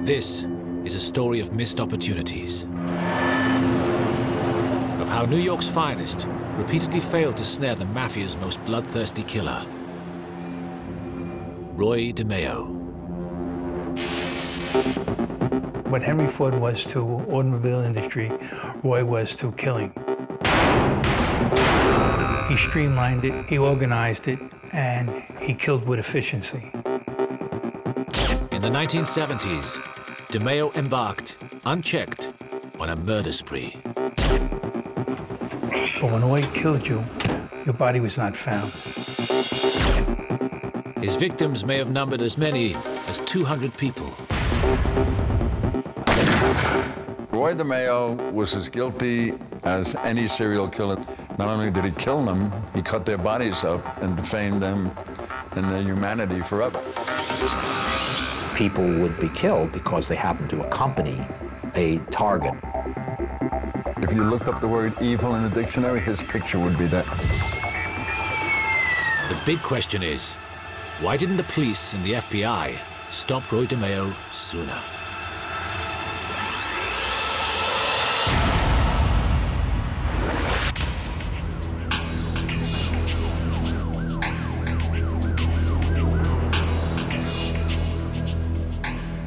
This is a story of missed opportunities, of how New York's finest repeatedly failed to snare the Mafia's most bloodthirsty killer, Roy DeMeo. What Henry Ford was to automobile industry, Roy was to killing. He streamlined it, he organized it, and he killed with efficiency. In the 1970s, DeMeo embarked, unchecked, on a murder spree. But when Roy killed you, your body was not found. His victims may have numbered as many as 200 people. Roy DeMeo was as guilty as any serial killer. Not only did he kill them, he cut their bodies up and defamed them and their humanity forever. People would be killed because they happened to accompany a target. If you looked up the word evil in the dictionary, his picture would be that. The big question is, why didn't the police and the FBI stop Roy DeMeo sooner?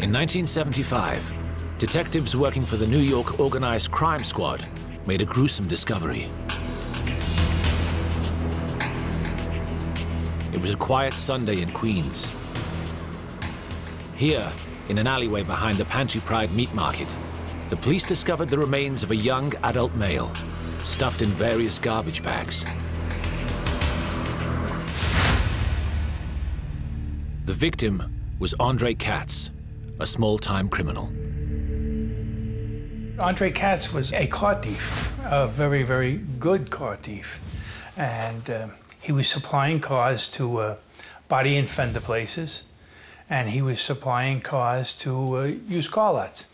In 1975, detectives working for the New York Organized Crime Squad made a gruesome discovery. It was a quiet Sunday in Queens. Here, in an alleyway behind the Pantry Pride meat market, the police discovered the remains of a young adult male, stuffed in various garbage bags. The victim was Andre Katz, a small-time criminal. Andre Katz was a car thief, a very, very good car thief. And he was supplying cars to body and fender places, and he was supplying cars to used car lots.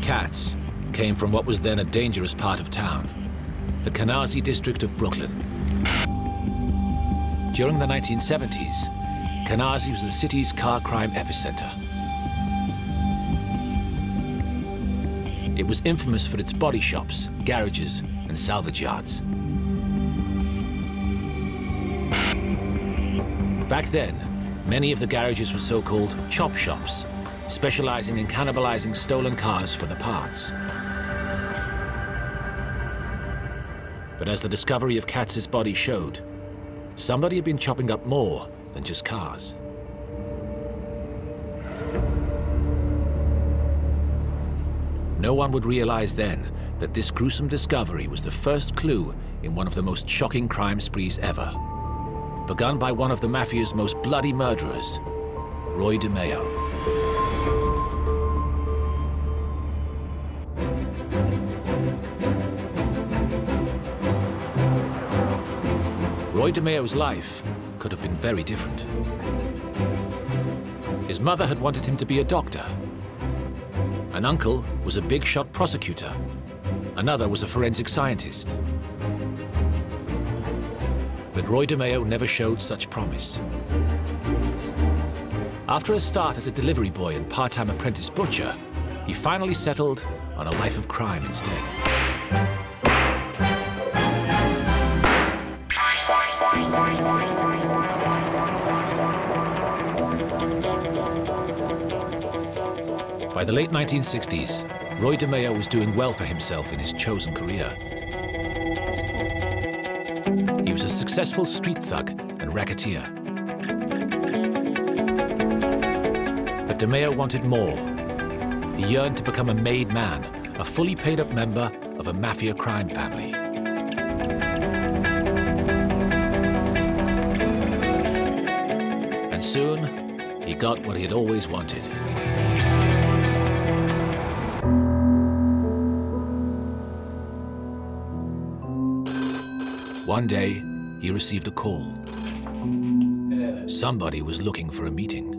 Katz came from what was then a dangerous part of town, the Canarsie district of Brooklyn. During the 1970s, Canarsie was the city's car crime epicenter. It was infamous for its body shops, garages, and salvage yards. Back then, many of the garages were so-called chop shops, specializing in cannibalizing stolen cars for the parts. But as the discovery of Katz's body showed, somebody had been chopping up more than just cars. No one would realize then that this gruesome discovery was the first clue in one of the most shocking crime sprees ever, begun by one of the Mafia's most bloody murderers, Roy DeMeo. Roy DeMeo's life could have been very different. His mother had wanted him to be a doctor. An uncle was a big-shot prosecutor. Another was a forensic scientist. But Roy DeMeo never showed such promise. After a start as a delivery boy and part-time apprentice butcher, he finally settled on a life of crime instead. By the late 1960s, Roy DeMeo was doing well for himself in his chosen career. He was a successful street thug and racketeer. But DeMeo wanted more. He yearned to become a made man, a fully paid-up member of a mafia crime family. And soon, he got what he had always wanted. One day, he received a call. Somebody was looking for a meeting.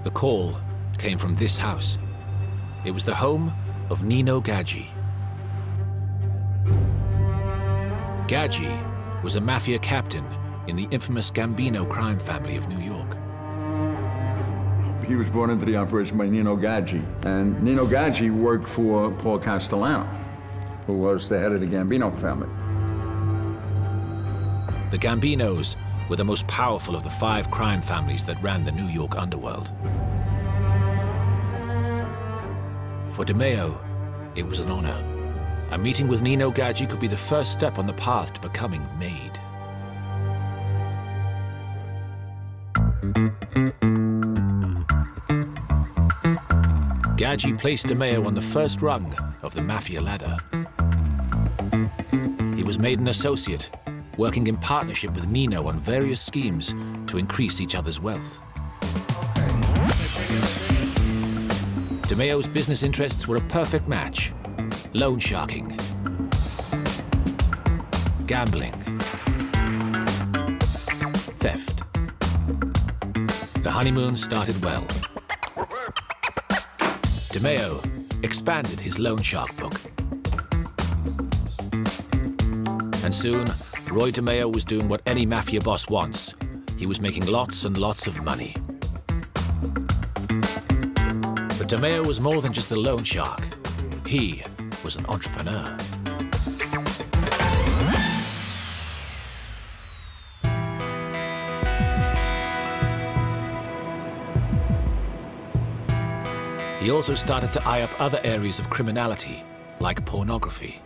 The call came from this house. It was the home of Nino Gadji. Gaggi was a mafia captain in the infamous Gambino crime family of New York. He was brought into the operation by Nino Gaggi, and Nino Gaggi worked for Paul Castellano, who was the head of the Gambino family. The Gambinos were the most powerful of the 5 crime families that ran the New York underworld. For DeMeo, it was an honor. A meeting with Nino Gaggi could be the first step on the path to becoming made. Gaggi placed DeMeo on the first rung of the Mafia ladder. He was made an associate, working in partnership with Nino on various schemes to increase each other's wealth. DeMeo's business interests were a perfect match: loan sharking, gambling, theft. The honeymoon started well. DeMeo expanded his loan shark book. And soon, Roy DeMeo was doing what any mafia boss wants. He was making lots and lots of money. But DeMeo was more than just a loan shark. He was an entrepreneur. He also started to eye up other areas of criminality, like pornography.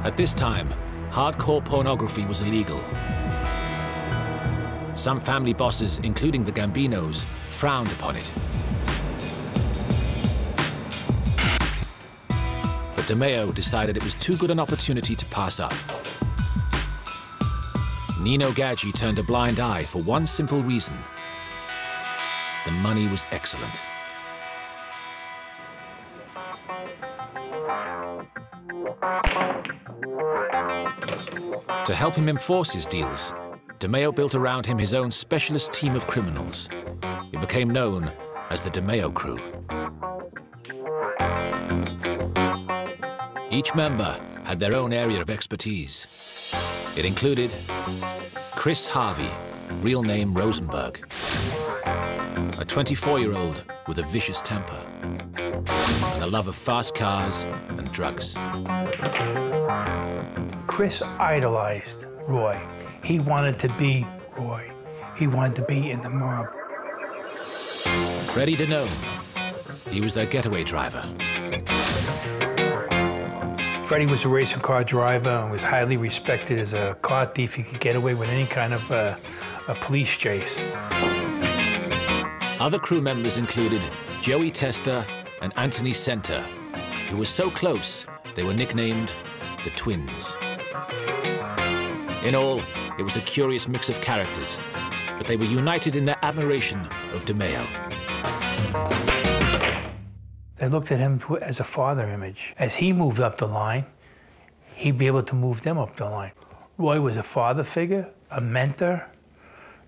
At this time, hardcore pornography was illegal. Some family bosses, including the Gambinos, frowned upon it. But DeMeo decided it was too good an opportunity to pass up. Nino Gaggi turned a blind eye for one simple reason: the money was excellent. To help him enforce his deals, DeMeo built around him his own specialist team of criminals. It became known as the DeMeo crew. Each member had their own area of expertise. It included Chris Harvey, real name Rosenberg, a 24-year-old with a vicious temper and a love of fast cars and drugs. Chris idolized Roy. He wanted to be Roy. He wanted to be in the mob. Freddie DeNome, he was their getaway driver. Freddie was a racing car driver and was highly respected as a car thief. He could get away with any kind of a police chase. Other crew members included Joey Testa and Anthony Center, who were so close they were nicknamed the Twins. In all, it was a curious mix of characters, but they were united in their admiration of DeMeo. They looked at him as a father image. As he moved up the line, he'd be able to move them up the line. Roy was a father figure, a mentor,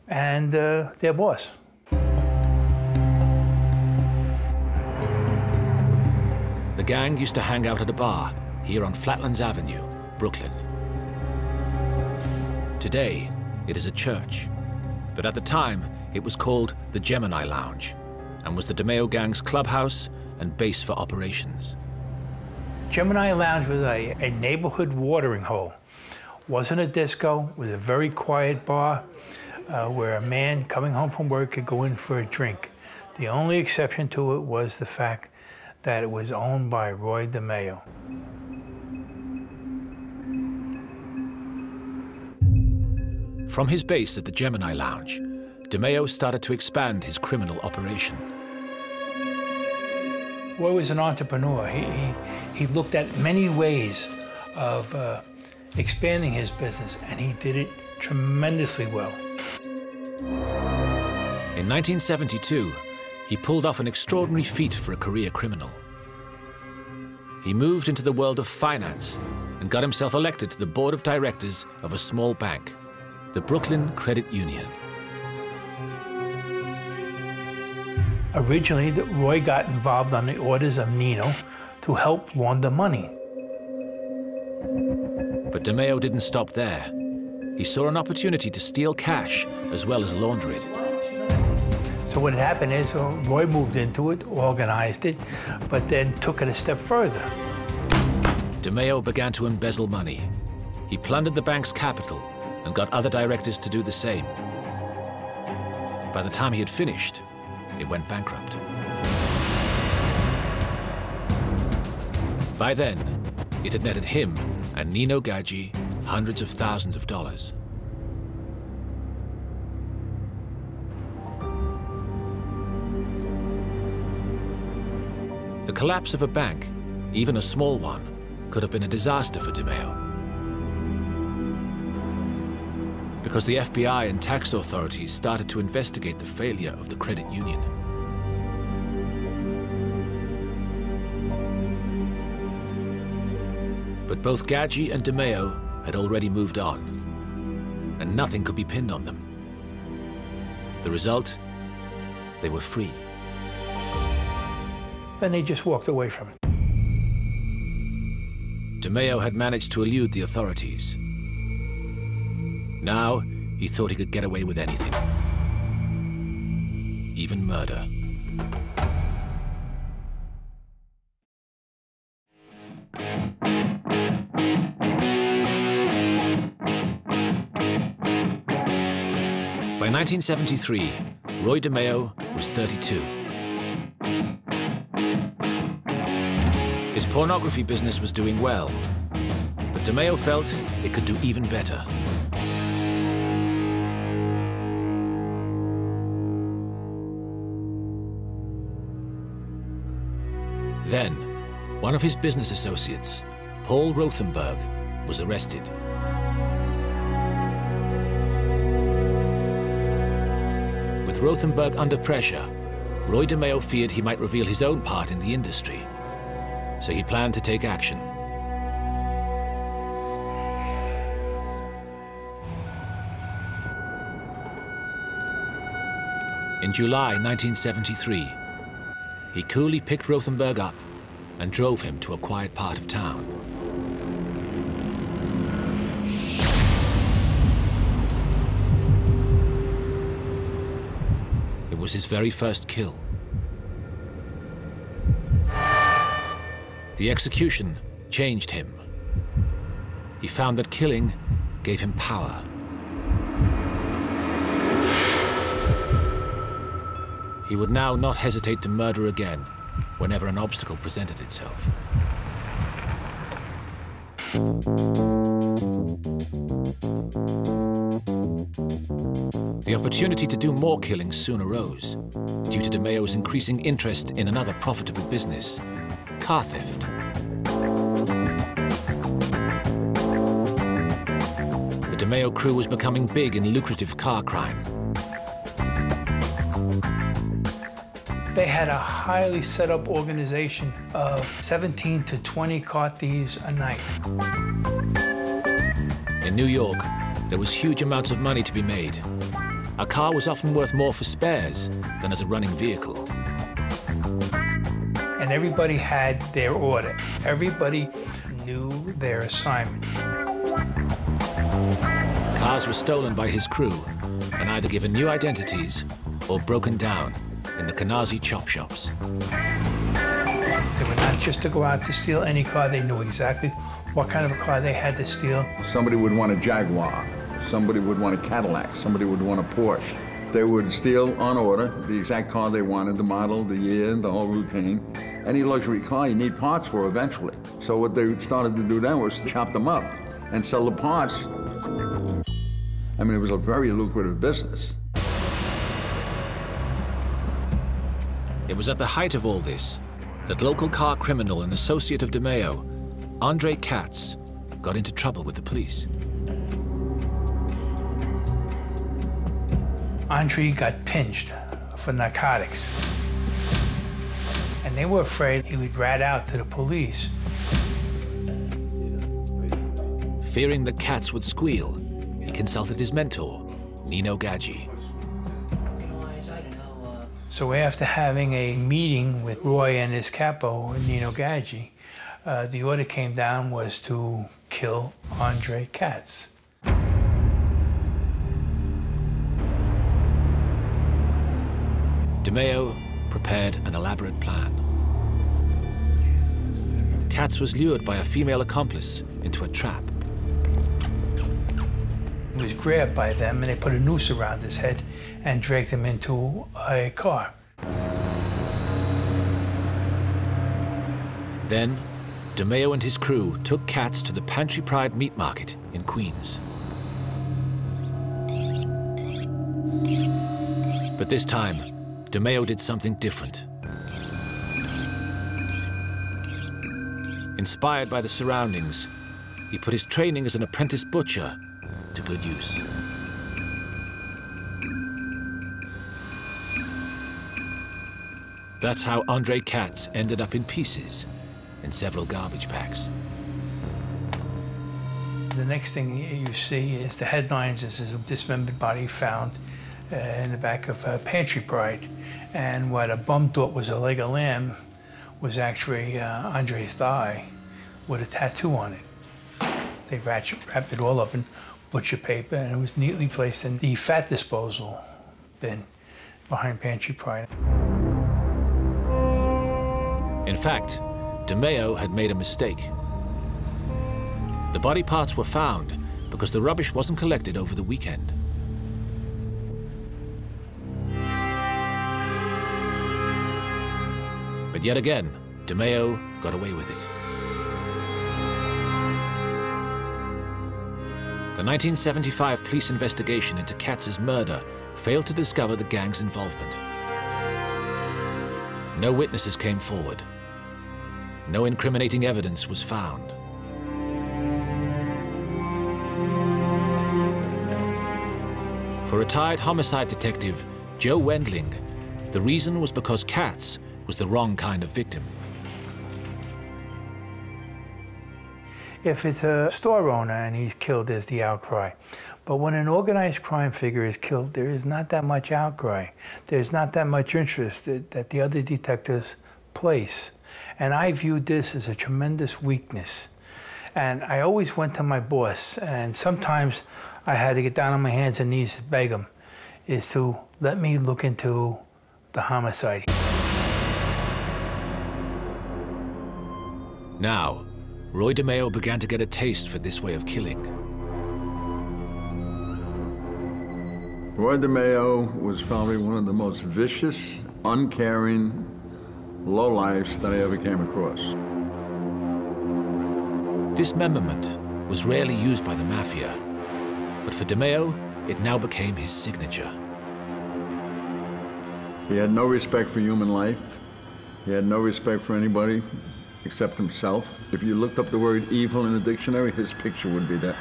and their boss. The gang used to hang out at a bar here on Flatlands Avenue, Brooklyn. Today, it is a church, but at the time, it was called the Gemini Lounge and was the DeMeo gang's clubhouse and base for operations. Gemini Lounge was a neighborhood watering hole. Wasn't a disco, it was a very quiet bar where a man coming home from work could go in for a drink. The only exception to it was the fact that it was owned by Roy DeMeo. From his base at the Gemini Lounge, DeMeo started to expand his criminal operation. Roy was an entrepreneur. He looked at many ways of expanding his business, and he did it tremendously well. In 1972, he pulled off an extraordinary feat for a career criminal. He moved into the world of finance and got himself elected to the board of directors of a small bank, the Brooklyn Credit Union. Originally, Roy got involved on the orders of Nino to help launder money. But DeMeo didn't stop there. He saw an opportunity to steal cash as well as launder it. So what had happened is Roy moved into it, organized it, but then took it a step further. DeMeo began to embezzle money. He plundered the bank's capital and got other directors to do the same. By the time he had finished, it went bankrupt. By then, it had netted him and Nino Gadji hundreds of thousands of dollars. The collapse of a bank, even a small one, could have been a disaster for DeMeo. Because the FBI and tax authorities started to investigate the failure of the credit union. But both Gadji and DeMeo had already moved on, and nothing could be pinned on them. The result? They were free. Then they just walked away from it. DeMeo had managed to elude the authorities. Now, he thought he could get away with anything. Even murder. By 1973, Roy DeMeo was 32. His pornography business was doing well, but DeMeo felt it could do even better. Then, one of his business associates, Paul Rothenberg, was arrested. With Rothenberg under pressure, Roy DeMeo feared he might reveal his own part in the industry, so he planned to take action. In July 1973, he coolly picked Rothenberg up and drove him to a quiet part of town. It was his very first kill. The execution changed him. He found that killing gave him power. He would now not hesitate to murder again whenever an obstacle presented itself. The opportunity to do more killings soon arose, due to DeMeo's increasing interest in another profitable business, car theft. The DeMeo crew was becoming big in lucrative car crime. They had a highly set up organization of 17 to 20 car thieves a night. In New York, there was huge amounts of money to be made. A car was often worth more for spares than as a running vehicle. And everybody had their order. Everybody knew their assignment. Cars were stolen by his crew and either given new identities or broken down in the Canarsie chop shops. They were not just to go out to steal any car. They knew exactly what kind of a car they had to steal. Somebody would want a Jaguar. Somebody would want a Cadillac. Somebody would want a Porsche. They would steal on order the exact car they wanted, the model, the year, the whole routine. Any luxury car you need parts for eventually. So what they started to do then was to chop them up and sell the parts. I mean, it was a very lucrative business. It was at the height of all this that local car criminal and associate of DeMeo, Andre Katz, got into trouble with the police. Andre got pinched for narcotics. And they were afraid he would rat out to the police. Fearing that Katz would squeal, he consulted his mentor, Nino Gadji. So after having a meeting with Roy and his capo, Nino Gadji, The order came down was to kill Andre Katz. DeMeo prepared an elaborate plan. Katz was lured by a female accomplice into a trap. He was grabbed by them, and they put a noose around his head and dragged him into a car. Then, DeMeo and his crew took Katz to the Pantry Pride meat market in Queens. But this time, DeMeo did something different. Inspired by the surroundings, he put his training as an apprentice butcher to good use. That's how Andre Katz ended up in pieces in several garbage bags. The next thing you see is the headlines. This is a dismembered body found in the back of Pantry Pride. And what a bum thought was a leg of lamb was actually Andre's thigh with a tattoo on it. They wrapped it all up in butcher paper, and it was neatly placed in the fat disposal bin behind Pantry Pride. In fact, DeMeo had made a mistake. The body parts were found because the rubbish wasn't collected over the weekend. But yet again, DeMeo got away with it. The 1975 police investigation into Katz's murder failed to discover the gang's involvement. No witnesses came forward. No incriminating evidence was found. For retired homicide detective Joe Wendling, the reason was because Katz was the wrong kind of victim. If it's a store owner and he's killed, there's the outcry. But when an organized crime figure is killed, there is not that much outcry. There's not that much interest that the other detectives place. And I viewed this as a tremendous weakness. And I always went to my boss, and sometimes I had to get down on my hands and knees to beg him, is to let me look into the homicide. Now, Roy DeMeo began to get a taste for this way of killing. Roy DeMeo was probably one of the most vicious, uncaring lowlifes that I ever came across. Dismemberment was rarely used by the Mafia, but for DeMeo, it now became his signature. He had no respect for human life. He had no respect for anybody except himself. If you looked up the word evil in the dictionary, his picture would be there.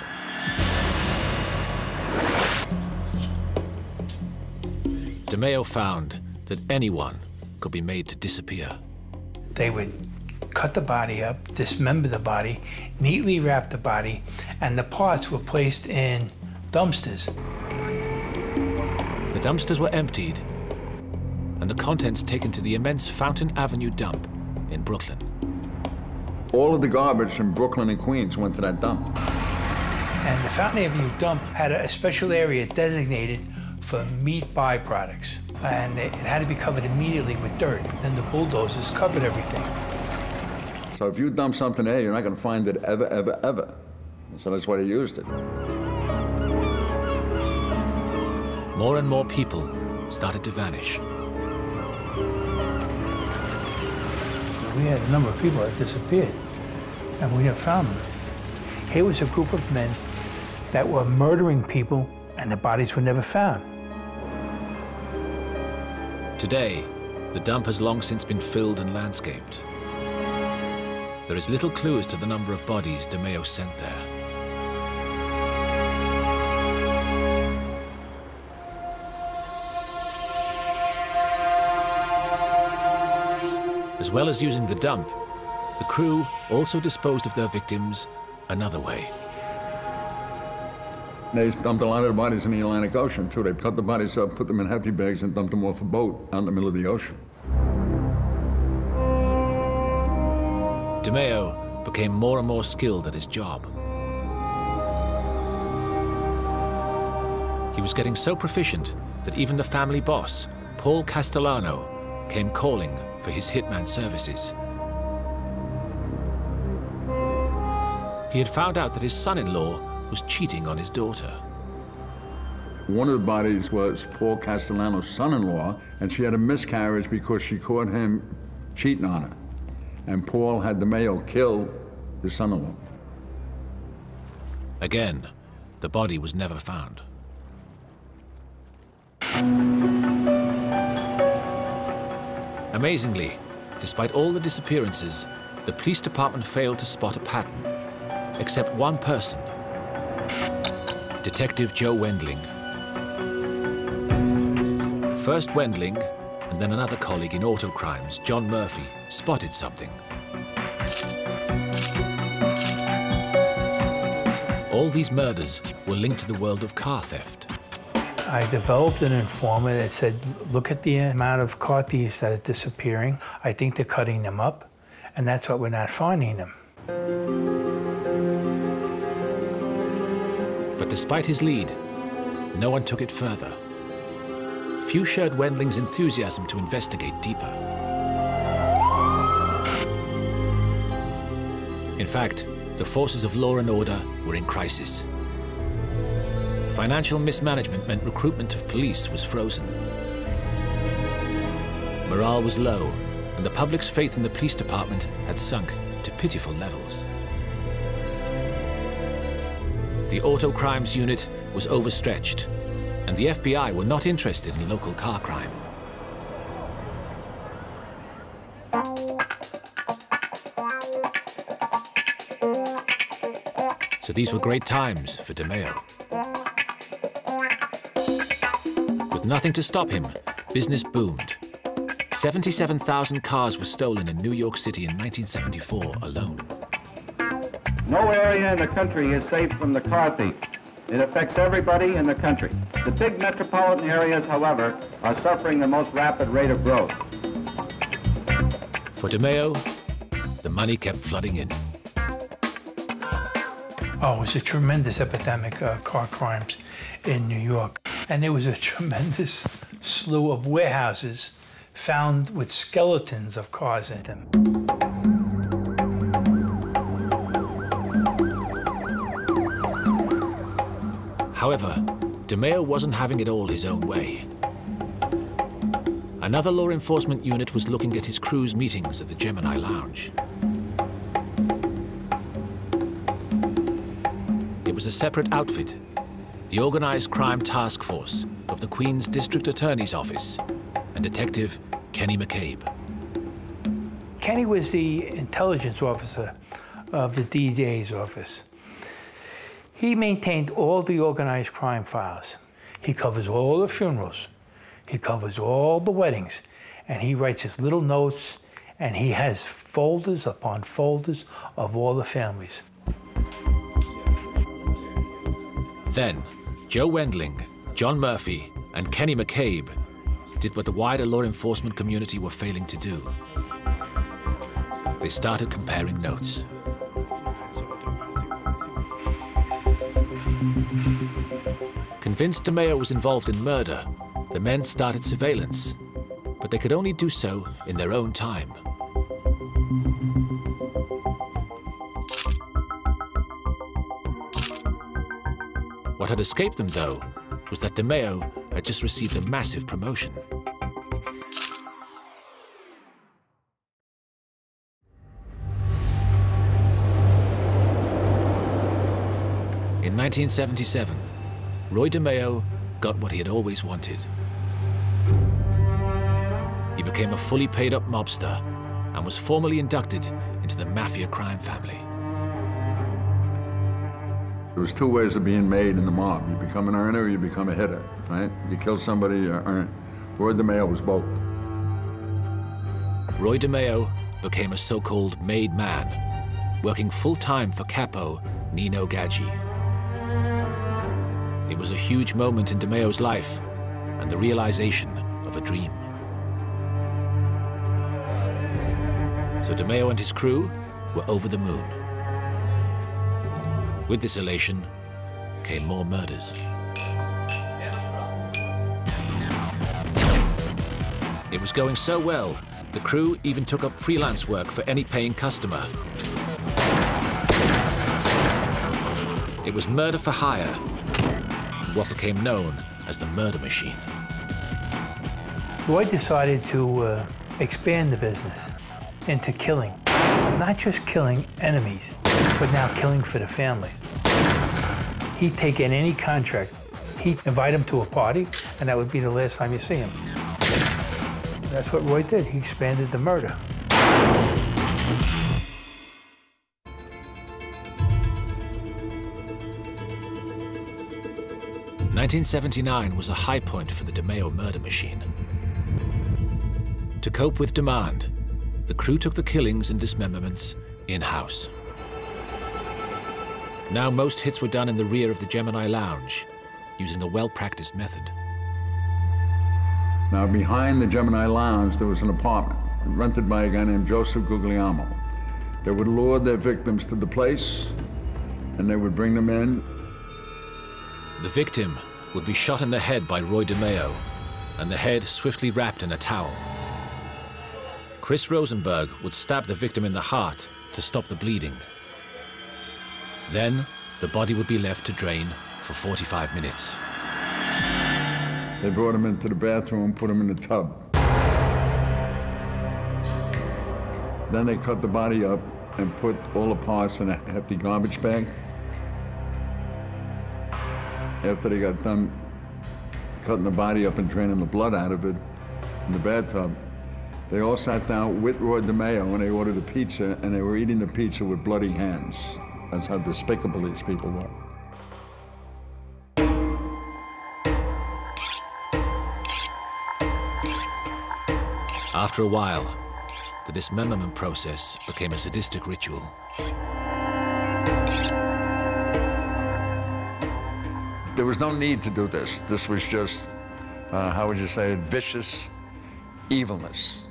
DeMeo found that anyone could be made to disappear. They would cut the body up, dismember the body, neatly wrap the body, and the parts were placed in dumpsters. The dumpsters were emptied, and the contents taken to the immense Fountain Avenue dump in Brooklyn. All of the garbage from Brooklyn and Queens went to that dump. And the Fountain Avenue dump had a special area designated for meat byproducts. And it had to be covered immediately with dirt. Then the bulldozers covered everything. So if you dump something there, you're not going to find it ever, ever, ever. So that's why they used it. More and more people started to vanish. We had a number of people that disappeared, and we never found them. Here was a group of men that were murdering people, and the bodies were never found. Today, the dump has long since been filled and landscaped. There is little clue as to the number of bodies DeMeo sent there. As well as using the dump, the crew also disposed of their victims another way. They dumped a lot of the bodies in the Atlantic Ocean, too. They cut the bodies up, put them in hefty bags, and dumped them off a boat out in the middle of the ocean. DeMeo became more and more skilled at his job. He was getting so proficient that even the family boss, Paul Castellano, came calling for his hitman services. He had found out that his son-in-law was cheating on his daughter. One of the bodies was Paul Castellano's son-in-law, and she had a miscarriage because she caught him cheating on her. And Paul had DeMeo kill his son-in-law. Again, the body was never found. Amazingly, despite all the disappearances, the police department failed to spot a pattern, except one person, Detective Joe Wendling. First Wendling, and then another colleague in auto crimes, John Murphy, spotted something. All these murders were linked to the world of car theft. I developed an informant that said, look at the amount of car thieves that are disappearing. I think they're cutting them up, and that's why we're not finding them. But despite his lead, no one took it further. Few shared Wendling's enthusiasm to investigate deeper. In fact, the forces of law and order were in crisis. Financial mismanagement meant recruitment of police was frozen. Morale was low, and the public's faith in the police department had sunk to pitiful levels. The auto crimes unit was overstretched, and the FBI were not interested in local car crime. So these were great times for DeMeo. With nothing to stop him, business boomed. 77,000 cars were stolen in New York City in 1974 alone. No area in the country is safe from the car thief. It affects everybody in the country. The big metropolitan areas, however, are suffering the most rapid rate of growth. For DeMeo, the money kept flooding in. Oh, it was a tremendous epidemic of car crimes in New York. And there was a tremendous slew of warehouses found with skeletons of cars in them. However, DeMeo wasn't having it all his own way. Another law enforcement unit was looking at his crew's meetings at the Gemini Lounge. It was a separate outfit, the Organized Crime Task Force of the Queens District Attorney's Office and Detective Kenny McCabe. Kenny was the intelligence officer of the DA's office. He maintained all the organized crime files. He covers all the funerals. He covers all the weddings. And he writes his little notes, and he has folders upon folders of all the families. Then, Joe Wendling, John Murphy, and Kenny McCabe did what the wider law enforcement community were failing to do. They started comparing notes. Convinced DeMeo was involved in murder, the men started surveillance, but they could only do so in their own time. What had escaped them, though, was that DeMeo had just received a massive promotion. In 1977, Roy DeMeo got what he had always wanted. He became a fully paid-up mobster and was formally inducted into the Mafia crime family. There was two ways of being made in the mob. You become an earner or you become a hitter, right? You kill somebody, you earn. Roy DeMeo was both. Roy DeMeo became a so-called made man, working full-time for capo Nino Gaggi. It was a huge moment in DeMeo's life and the realization of a dream. So DeMeo and his crew were over the moon. With this elation came more murders. It was going so well, the crew even took up freelance work for any paying customer. It was murder for hire, what became known as the murder machine. Roy decided to expand the business into killing. Not just killing enemies, but now killing for the families. He'd take in any contract. He'd invite them to a party, and that would be the last time you see him. That's what Roy did. He expanded the murder. 1979 was a high point for the DeMeo murder machine. To cope with demand, the crew took the killings and dismemberments in-house. Now most hits were done in the rear of the Gemini Lounge, using a well-practiced method. Now behind the Gemini Lounge there was an apartment rented by a guy named Joseph Guglielmo. They would lure their victims to the place and they would bring them in. The victim would be shot in the head by Roy DeMeo, and the head swiftly wrapped in a towel. Chris Rosenberg would stab the victim in the heart to stop the bleeding. Then, the body would be left to drain for 45 minutes. They brought him into the bathroom and put him in the tub. Then they cut the body up and put all the parts in a hefty garbage bag. After they got done cutting the body up and draining the blood out of it in the bathtub, they all sat down with Roy DeMeo and they ordered a pizza, and they were eating the pizza with bloody hands. That's how despicable these people were. After a while, the dismemberment process became a sadistic ritual. There was no need to do this. This was just, how would you say it, vicious evilness.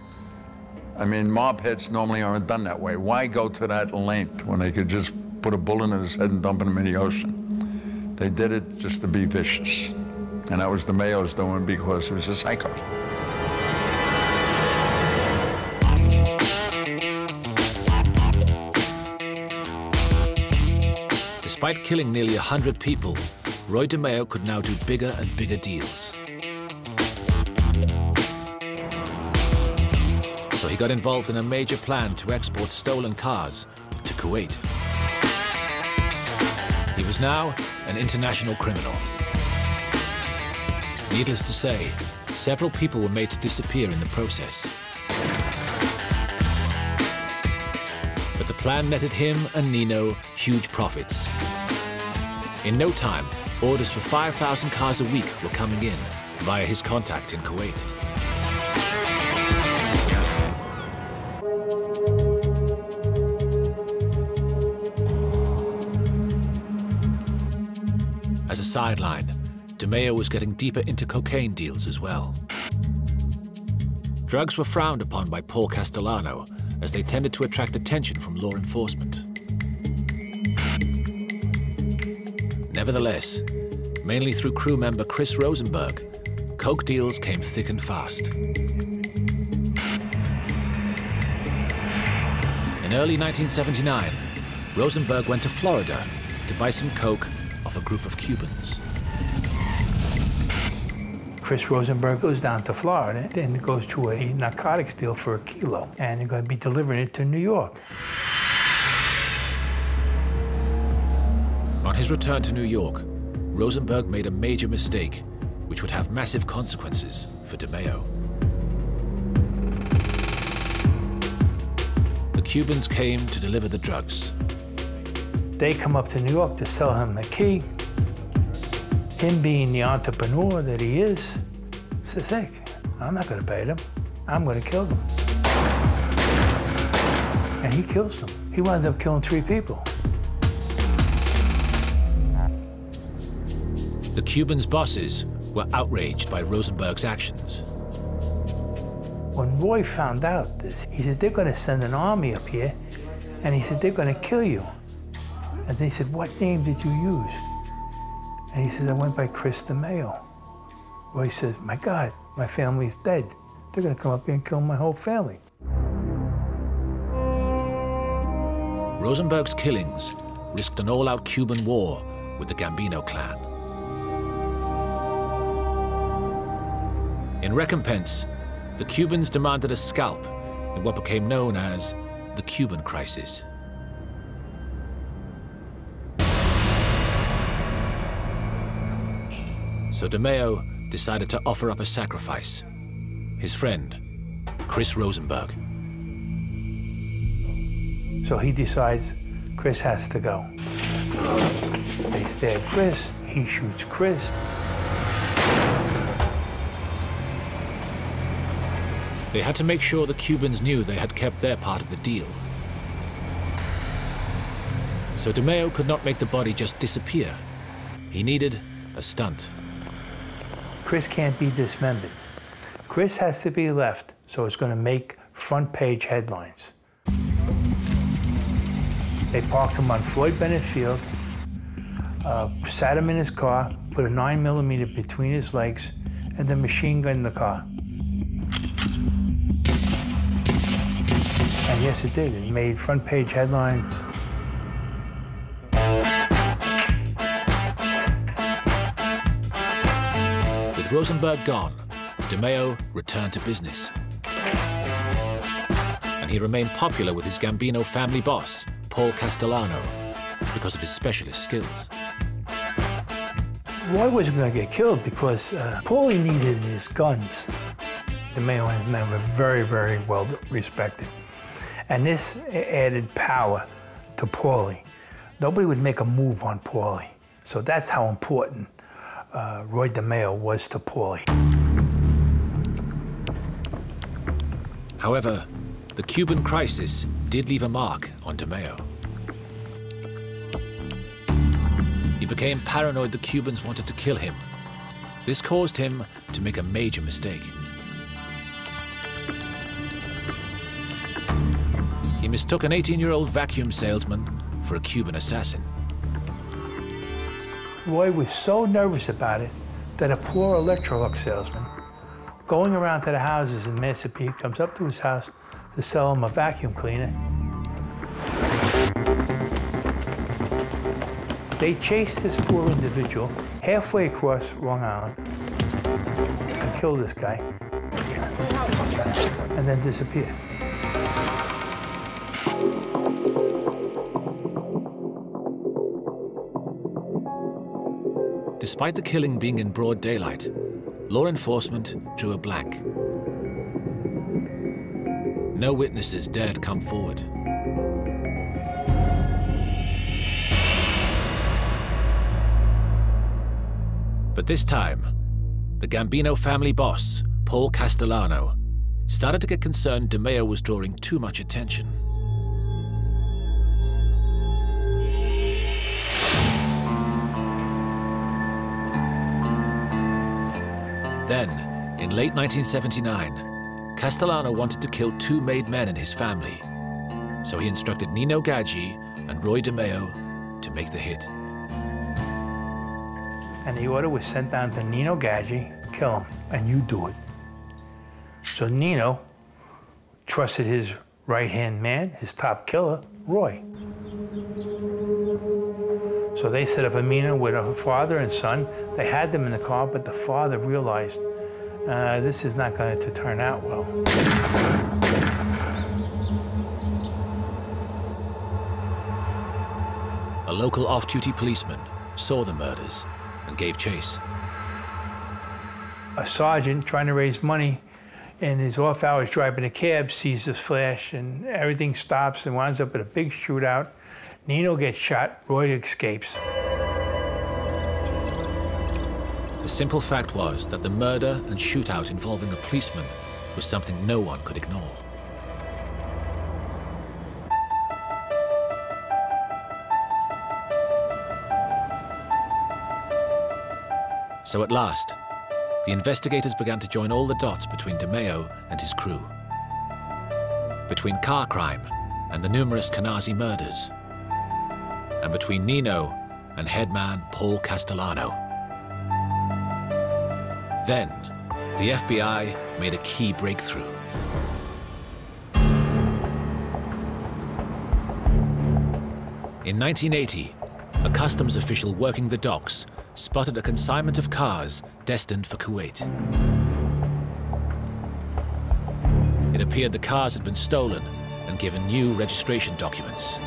I mean, mob heads normally aren't done that way. Why go to that length when they could just put a bullet in his head and dump him in the ocean? They did it just to be vicious. And that was DeMeo's doing because he was a psycho. Despite killing nearly 100 people, Roy DeMeo could now do bigger and bigger deals. So he got involved in a major plan to export stolen cars to Kuwait. He was now an international criminal. Needless to say, several people were made to disappear in the process. But the plan netted him and Nino huge profits. In no time, orders for 5,000 cars a week were coming in via his contact in Kuwait. As a sideline, DeMeo was getting deeper into cocaine deals as well. Drugs were frowned upon by Paul Castellano, as they tended to attract attention from law enforcement. Nevertheless, mainly through crew member Chris Rosenberg, coke deals came thick and fast. In early 1979, Rosenberg went to Florida to buy some coke off a group of Cubans. Chris Rosenberg goes down to Florida and goes to a narcotics deal for $1 kilo, and they're going to be delivering it to New York. On his return to New York, Rosenberg made a major mistake, which would have massive consequences for DeMeo. The Cubans came to deliver the drugs. They come up to New York to sell him the key. Him being the entrepreneur that he is, says, hey, I'm not going to pay them. I'm going to kill them. And he kills them. He winds up killing 3 people. The Cubans' bosses were outraged by Rosenberg's actions. When Roy found out this, he said, they're going to send an army up here And he said, they're going to kill you. And they said, what name did you use? And he says, I went by Chris DeMeo. Roy says, my God, my family's dead. They're going to come up here and kill my whole family. Rosenberg's killings risked an all-out Cuban war with the Gambino clan. In recompense, the Cubans demanded a scalp in what became known as the Cuban Crisis. So DeMeo decided to offer up a sacrifice. His friend, Chris Rosenberg. So he decides Chris has to go. They stab Chris, he shoots Chris. They had to make sure the Cubans knew they had kept their part of the deal. So DeMeo could not make the body just disappear. He needed a stunt. Chris can't be dismembered. Chris has to be left, so it's going to make front-page headlines. They parked him on Floyd Bennett Field, sat him in his car, put a 9mm between his legs, and then machine gunned the car. And yes, it did. It made front-page headlines. With Rosenberg gone, DeMeo returned to business. And he remained popular with his Gambino family boss, Paul Castellano, because of his specialist skills. Roy wasn't going to get killed because Paulie needed his guns. DeMeo and his men were very, very well respected. And this added power to Paulie. Nobody would make a move on Paulie. So that's how important Roy DeMeo was to Paulie. However, the Cuban crisis did leave a mark on DeMeo. He became paranoid the Cubans wanted to kill him. This caused him to make a major mistake. He mistook an 18-year-old vacuum salesman for a Cuban assassin. Roy was so nervous about it that a poor Electrolux salesman, going around to the houses in Massapequa, comes up to his house to sell him a vacuum cleaner. They chased this poor individual halfway across Long Island and killed this guy, and then disappeared. Despite the killing being in broad daylight, law enforcement drew a blank. No witnesses dared come forward. But this time, the Gambino family boss, Paul Castellano, started to get concerned DeMeo was drawing too much attention. Then, in late 1979, Castellano wanted to kill two made men in his family, so he instructed Nino Gaggi and Roy DeMeo to make the hit. And the order was sent down to Nino Gaggi, kill him, and you do it. So Nino trusted his right-hand man, his top killer, Roy. So they set up a meeting with a father and son. They had them in the car, but the father realized this is not going to turn out well. A local off-duty policeman saw the murders and gave chase. A sergeant trying to raise money in his off hours driving a cab sees this flash and everything stops and winds up at a big shootout. Nino gets shot, Roy escapes. The simple fact was that the murder and shootout involving a policeman was something no one could ignore. So at last, the investigators began to join all the dots between DeMeo and his crew, between car crime and the numerous Canazzi murders, and between Nino and headman Paul Castellano. Then, the FBI made a key breakthrough. In 1980, a customs official working the docks spotted a consignment of cars destined for Kuwait. It appeared the cars had been stolen and given new registration documents.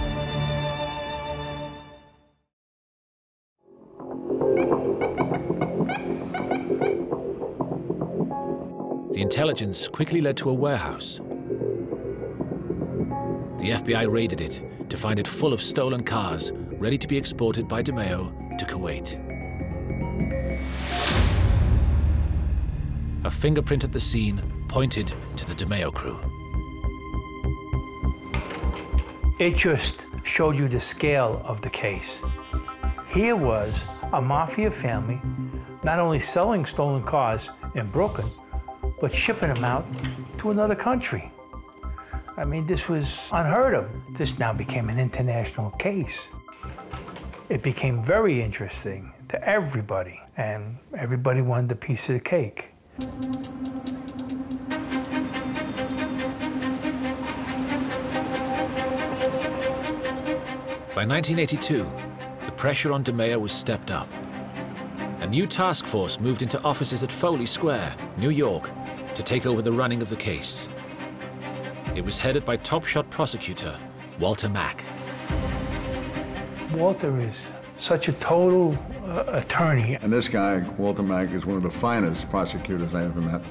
The intelligence quickly led to a warehouse. The FBI raided it to find it full of stolen cars ready to be exported by DeMeo to Kuwait. A fingerprint at the scene pointed to the DeMeo crew. It just showed you the scale of the case. Here was a mafia family not only selling stolen cars in Brooklyn, but shipping them out to another country. I mean, this was unheard of. This now became an international case. It became very interesting to everybody, and everybody wanted a piece of the cake. By 1982, the pressure on DeMeo was stepped up. A new task force moved into offices at Foley Square, New York, to take over the running of the case. It was headed by top-shot prosecutor Walter Mack. Walter is such a total attorney. And this guy, Walter Mack, is one of the finest prosecutors I ever met,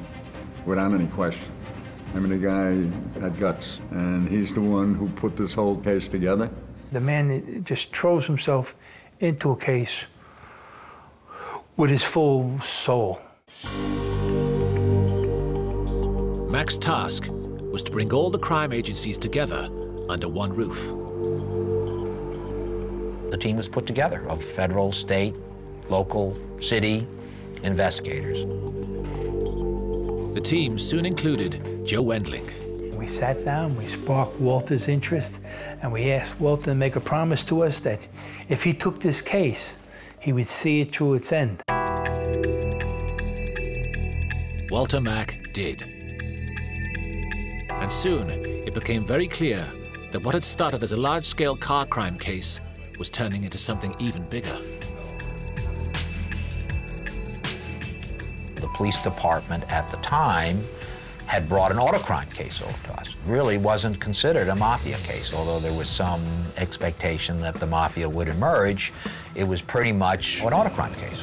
without any question. I mean, the guy had guts, and he's the one who put this whole case together. The man just throws himself into a case with his full soul. Mack's task was to bring all the crime agencies together under one roof. The team was put together of federal, state, local, city investigators. The team soon included Joe Wendling. We sat down, we sparked Walter's interest, and we asked Walter to make a promise to us that if he took this case, he would see it through its end. Walter Mack did. And soon, it became very clear that what had started as a large-scale car crime case was turning into something even bigger. The police department at the time had brought an auto crime case over to us. It really wasn't considered a mafia case, although there was some expectation that the mafia would emerge. It was pretty much an auto crime case.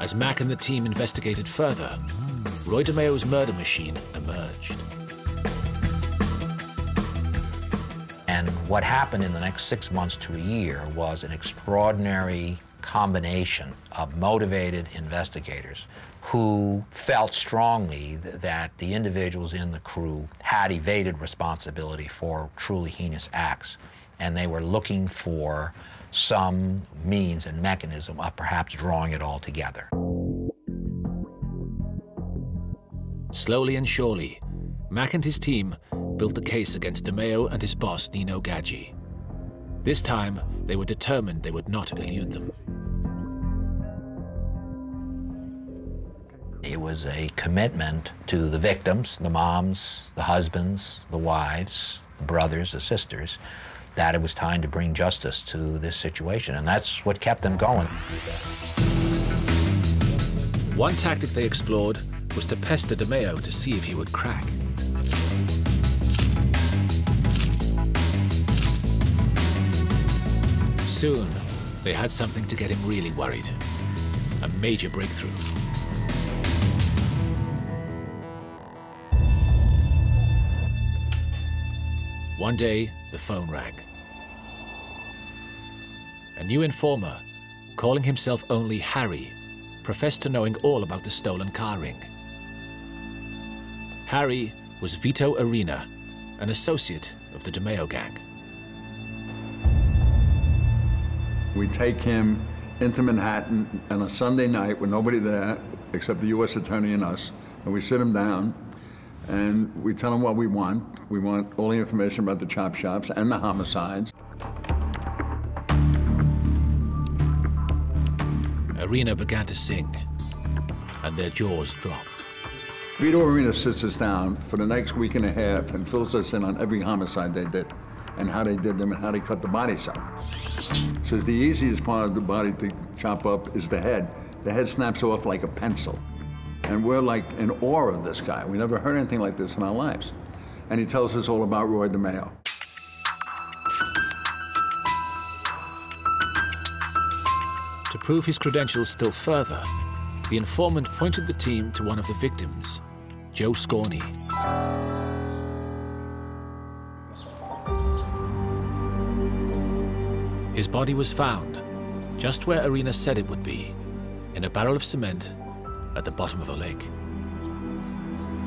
As Mack and the team investigated further, Roy DeMeo's murder machine emerged. And what happened in the next 6 months to a year was an extraordinary combination of motivated investigators who felt strongly that the individuals in the crew had evaded responsibility for truly heinous acts, and they were looking for some means and mechanism of perhaps drawing it all together. Slowly and surely, Mack and his team built the case against DeMeo and his boss, Nino Gadji. This time, they were determined they would not elude them. It was a commitment to the victims, the moms, the husbands, the wives, the brothers, the sisters, that it was time to bring justice to this situation, and that's what kept them going. One tactic they explored was to pester DeMeo to see if he would crack. Soon, they had something to get him really worried. A major breakthrough. One day, the phone rang. A new informer, calling himself only Harry, professed to knowing all about the stolen car ring. Harry was Vito Arena, an associate of the DeMeo gang. We take him into Manhattan on a Sunday night with nobody there except the U.S. attorney and us, and we sit him down, And we tell them what we want. We want all the information about the chop shops and the homicides. Arena began to sing, and their jaws dropped. Vito Arena sits us down for the next week and a half and fills us in on every homicide they did, and how they did them, and how they cut the bodies up. Says the easiest part of the body to chop up is the head. The head snaps off like a pencil. And we're like in awe of this guy. We never heard anything like this in our lives. And he tells us all about Roy DeMeo. To prove his credentials still further, the informant pointed the team to one of the victims, Joe Scorney. His body was found just where Arena said it would be, in a barrel of cement at the bottom of a lake.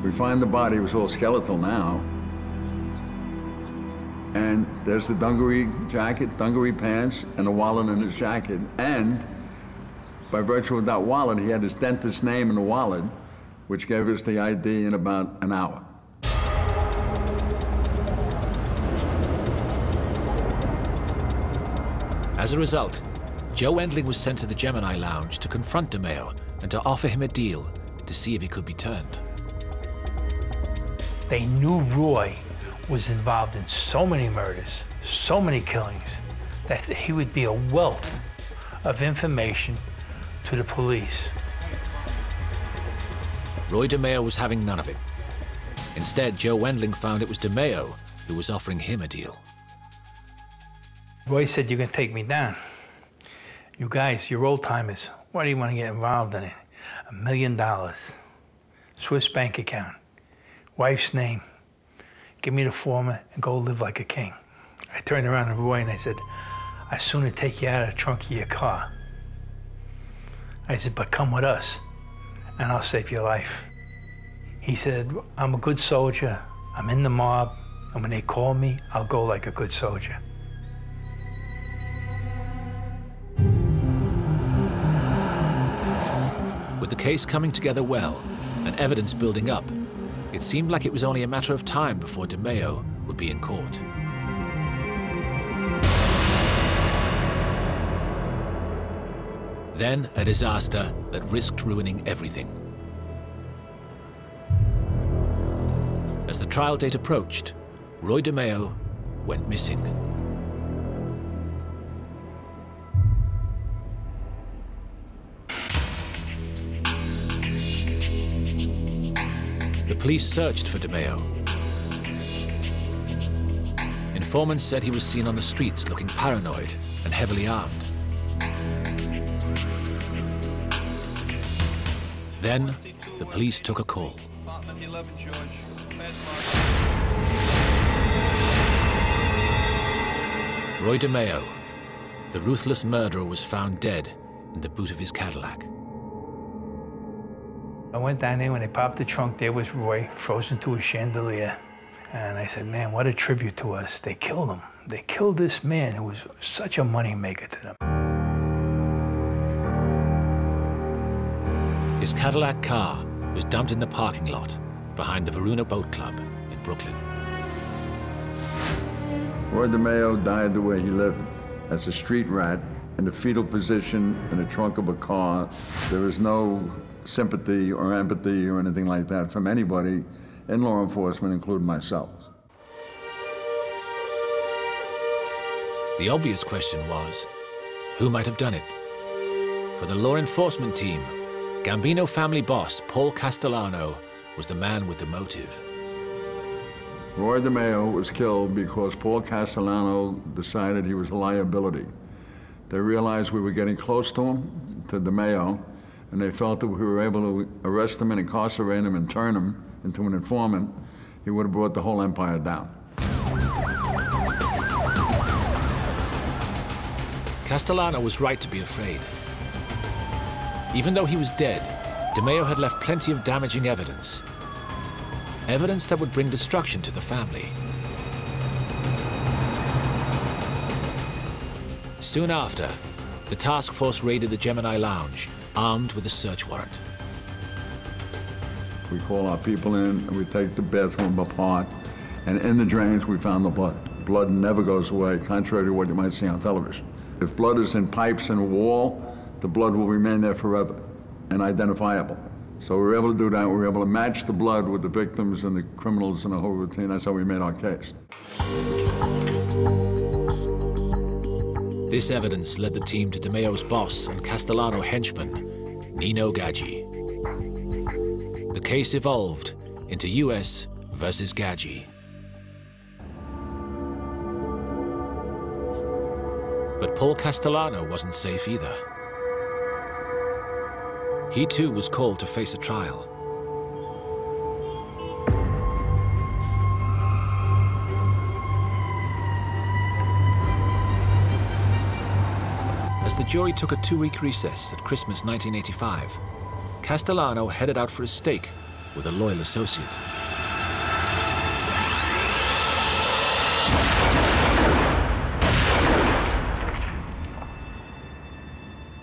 We find the body, it was all skeletal now. And there's the dungaree jacket, dungaree pants, and the wallet in his jacket. And by virtue of that wallet, he had his dentist's name in the wallet, which gave us the ID in about an hour. As a result, Joe Wendling was sent to the Gemini Lounge to confront DeMeo and to offer him a deal to see if he could be turned. They knew Roy was involved in so many murders, so many killings, that he would be a wealth of information to the police. Roy DeMeo was having none of it. Instead, Joe Wendling found it was DeMeo who was offering him a deal. Roy said, "You can take me down. You guys, you're old timers. Why do you want to get involved in it? $1 million, Swiss bank account, wife's name. Give me the former and go live like a king." I turned around to Roy and I said, "I'd sooner take you out of the trunk of your car." I said, "But come with us and I'll save your life." He said, "I'm a good soldier. I'm in the mob. And when they call me, I'll go like a good soldier." With the case coming together well and evidence building up, it seemed like it was only a matter of time before DeMeo would be in court. Then a disaster that risked ruining everything. As the trial date approached, Roy DeMeo went missing. The police searched for DeMeo. Informants said he was seen on the streets looking paranoid and heavily armed. Then, the police took a call. Roy DeMeo, the ruthless murderer, was found dead in the boot of his Cadillac. I went down there, when they popped the trunk, there was Roy, frozen to a chandelier. And I said, "Man, what a tribute to us. They killed him. They killed this man who was such a moneymaker to them." His Cadillac car was dumped in the parking lot behind the Varuna Boat Club in Brooklyn. Roy DeMeo died the way he lived, as a street rat in the fetal position in the trunk of a car. There was no sympathy or empathy or anything like that from anybody in law enforcement, including myself. The obvious question was, who might have done it? For the law enforcement team, Gambino family boss Paul Castellano was the man with the motive. Roy DeMeo was killed because Paul Castellano decided he was a liability. They realized we were getting close to him, to DeMeo, and they felt that if we were able to arrest him and incarcerate him and turn him into an informant, he would have brought the whole empire down. Castellano was right to be afraid. Even though he was dead, DeMeo had left plenty of damaging evidence. Evidence that would bring destruction to the family. Soon after, the task force raided the Gemini Lounge, armed with a search warrant. We call our people in, and we take the bathroom apart, and in the drains we found the blood. Blood never goes away, contrary to what you might see on television. If blood is in pipes in a wall, the blood will remain there forever and identifiable. So we were able to do that. We were able to match the blood with the victims and the criminals and the whole routine. That's how we made our case. This evidence led the team to DeMeo's boss and Castellano henchman, Nino Gaggi. The case evolved into US versus Gaggi. But Paul Castellano wasn't safe either. He too was called to face a trial. As the jury took a 2-week recess at Christmas 1985, Castellano headed out for a steak with a loyal associate.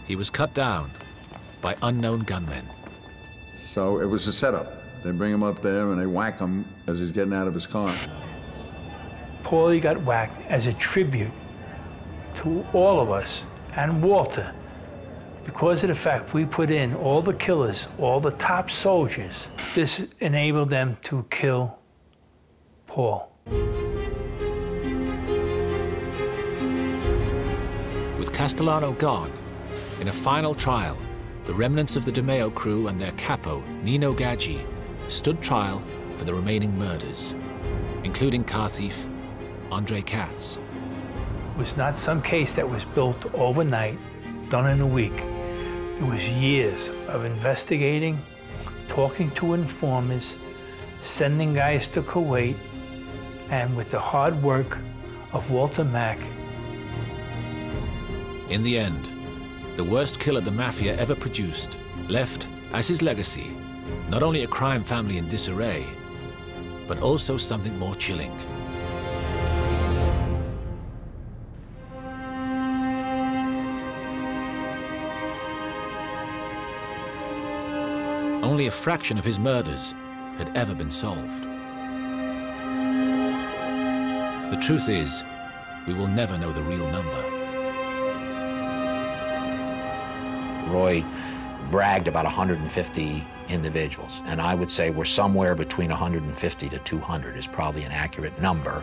He was cut down by unknown gunmen. So it was a setup. They bring him up there and they whack him as he's getting out of his car. Paulie got whacked as a tribute to all of us and Walter, because of the fact we put in all the killers, all the top soldiers. This enabled them to kill Paul. With Castellano gone, in a final trial, the remnants of the DeMeo crew and their capo, Nino Gaggi, stood trial for the remaining murders, including car thief Andre Katz. It was not some case that was built overnight, done in a week. It was years of investigating, talking to informers, sending guys to Kuwait, and with the hard work of Walter Mack. In the end, the worst killer the Mafia ever produced left as his legacy not only a crime family in disarray, but also something more chilling. Only a fraction of his murders had ever been solved. The truth is, we will never know the real number. Roy bragged about 150 individuals, and I would say we're somewhere between 150 to 200 is probably an accurate number.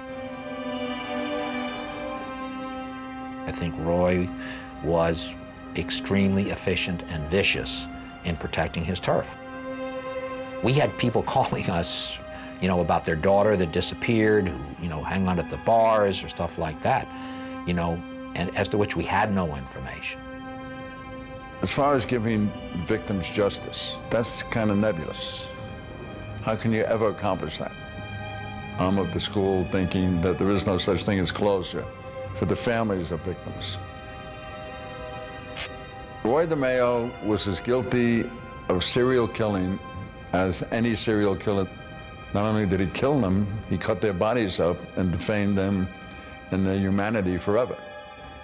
I think Roy was extremely efficient and vicious in protecting his turf. We had people calling us, about their daughter that disappeared, who, hang on at the bars or stuff like that, and as to which we had no information. As far as giving victims justice, that's kind of nebulous. How can you ever accomplish that? I'm of the school thinking that there is no such thing as closure for the families of victims. Roy DeMeo was as guilty of serial killing as any serial killer. Not only did he kill them, he cut their bodies up and defamed them and their humanity forever.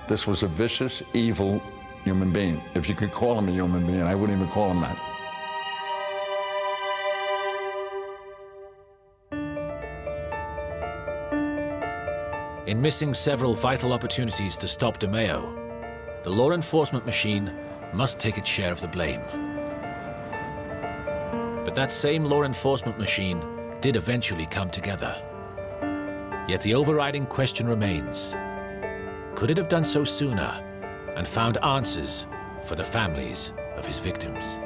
This was a vicious, evil human being. If you could call him a human being, I wouldn't even call him that. In missing several vital opportunities to stop DeMeo, the law enforcement machine must take its share of the blame. But that same law enforcement machine did eventually come together. Yet the overriding question remains, could it have done so sooner and found answers for the families of his victims?